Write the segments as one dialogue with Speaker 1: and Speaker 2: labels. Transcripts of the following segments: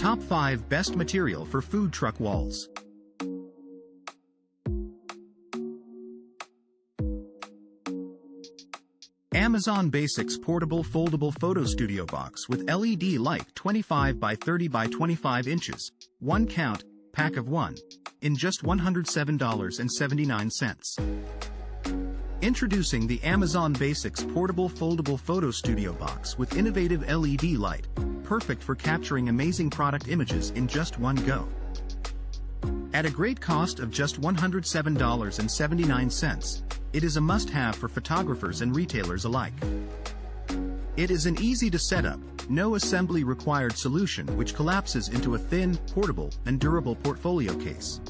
Speaker 1: Top 5 Best Material for Food Truck Walls. Amazon Basics Portable Foldable Photo Studio Box with LED light 25 by 30 by 25 inches, 1 count, pack of 1, in just $107.79. Introducing the Amazon Basics Portable Foldable Photo Studio Box with innovative LED light, perfect for capturing amazing product images in just one go. At a great cost of just $107.79, it is a must-have for photographers and retailers alike. It is an easy-to-set-up, no assembly required solution which collapses into a thin, portable, and durable portfolio case.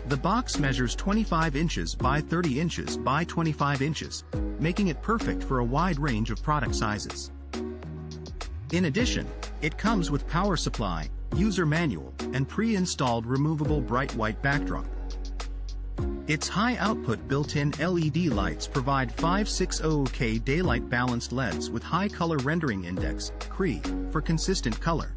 Speaker 1: The box measures 25 inches by 30 inches by 25 inches, making it perfect for a wide range of product sizes. In addition, it comes with power supply, user manual, and pre-installed removable bright white backdrop. Its high-output built-in LED lights provide 560K daylight balanced LEDs with high color rendering index, CRI, for consistent color.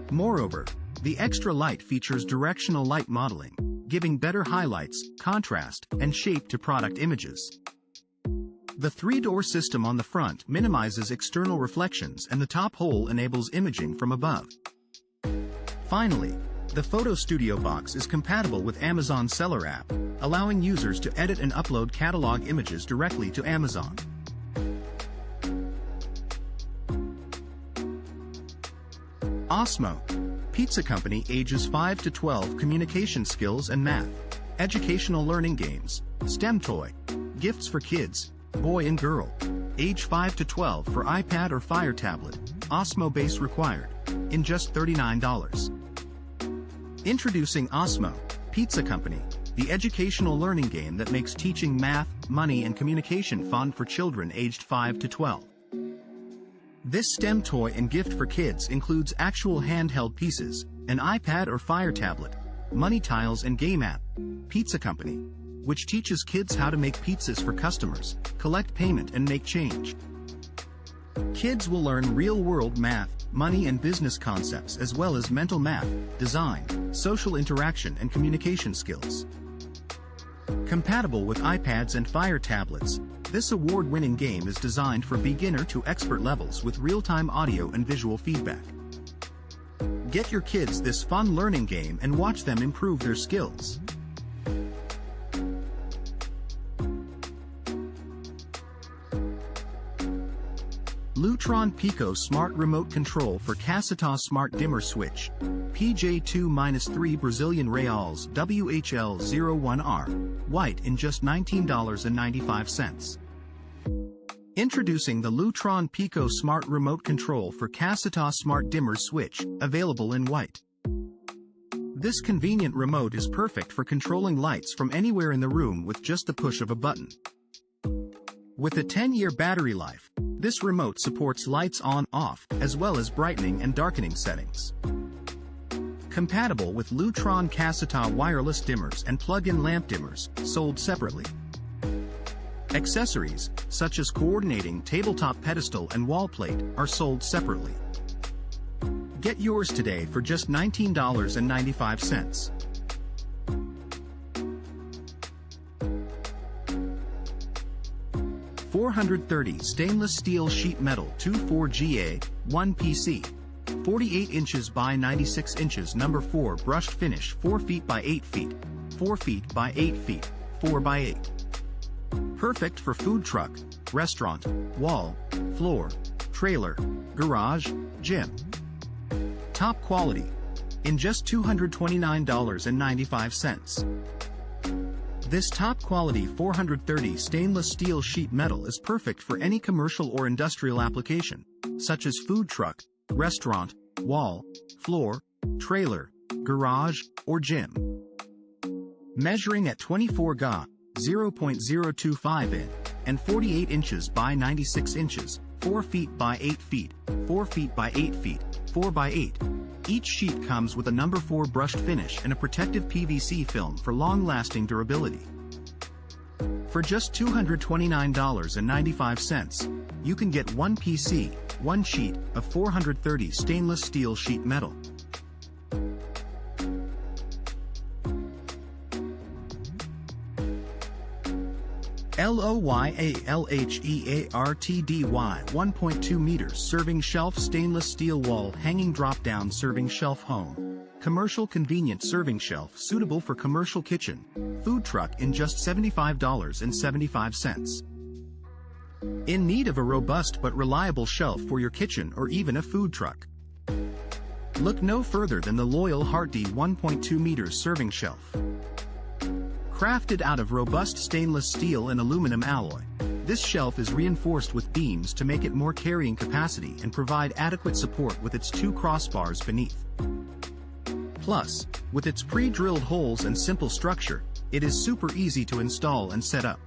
Speaker 1: Moreover, the extra light features directional light modeling, giving better highlights, contrast, and shape to product images. The 3-door system on the front minimizes external reflections and the top hole enables imaging from above. Finally, the Photo Studio Box is compatible with Amazon Seller app, allowing users to edit and upload catalog images directly to Amazon. Osmo Pizza Company ages 5 to 12 communication skills and math, educational learning games, STEM toy, gifts for kids, boy and girl, age 5 to 12 for iPad or Fire tablet, Osmo base required, in just $39. Introducing Osmo Pizza Company, the educational learning game that makes teaching math, money and communication fun for children aged 5 to 12. This STEM toy and gift for kids includes actual handheld pieces, an iPad or Fire tablet, money tiles and game app, Pizza Company, which teaches kids how to make pizzas for customers, collect payment and make change. Kids will learn real-world math, money and business concepts as well as mental math, design, social interaction and communication skills. Compatible with iPads and Fire tablets, this award-winning game is designed for beginner to expert levels with real-time audio and visual feedback. Get your kids this fun learning game and watch them improve their skills. Lutron Pico Smart Remote Control for Casita Smart Dimmer Switch, PJ2-3 Brazilian Reals WHL01R, white in just $19.95. Introducing the Lutron Pico Smart Remote Control for Casita Smart Dimmer Switch, available in white. This convenient remote is perfect for controlling lights from anywhere in the room with just the push of a button. With a 10-year battery life, this remote supports lights on/off, as well as brightening and darkening settings. Compatible with Lutron Casita wireless dimmers and plug-in lamp dimmers, sold separately. Accessories, such as coordinating tabletop pedestal and wall plate, are sold separately. Get yours today for just $19.95. .430 Stainless Steel Sheet Metal 24GA, 1 PC, 48 inches by 96 inches No. 4 brushed finish 4 feet by 8 feet, 4 feet by 8 feet, 4 by 8. Perfect for food truck, restaurant, wall, floor, trailer, garage, gym. Top quality, in just $229.95. This top-quality 430 stainless steel sheet metal is perfect for any commercial or industrial application, such as food truck, restaurant, wall, floor, trailer, garage, or gym. Measuring at 24 ga, 0.025 in, and 48 inches by 96 inches, 4 feet by 8 feet, 4 feet by 8 feet, 4 by 8. Each sheet comes with a No. 4 brushed finish and a protective PVC film for long-lasting durability. For just $229.95, you can get one PC, one sheet of 430 stainless steel sheet metal. LOYALHEARTDY 1.2 meters serving shelf stainless steel wall hanging drop-down serving shelf home. Commercial convenient serving shelf suitable for commercial kitchen, food truck in just $75.75. In need of a robust but reliable shelf for your kitchen or even a food truck? Look no further than the Loyal Hardy 1.2 meters serving shelf. Crafted out of robust stainless steel and aluminum alloy, this shelf is reinforced with beams to make it more carrying capacity and provide adequate support with its two crossbars beneath. Plus, with its pre-drilled holes and simple structure, it is super easy to install and set up.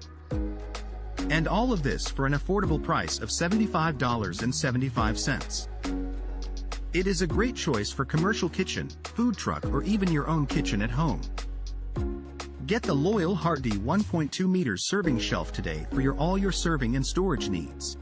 Speaker 1: And all of this for an affordable price of $75.75. It is a great choice for commercial kitchen, food truck, or even your own kitchen at home. Get the Loyal Hardy 1.2 meters serving shelf today for all your serving and storage needs.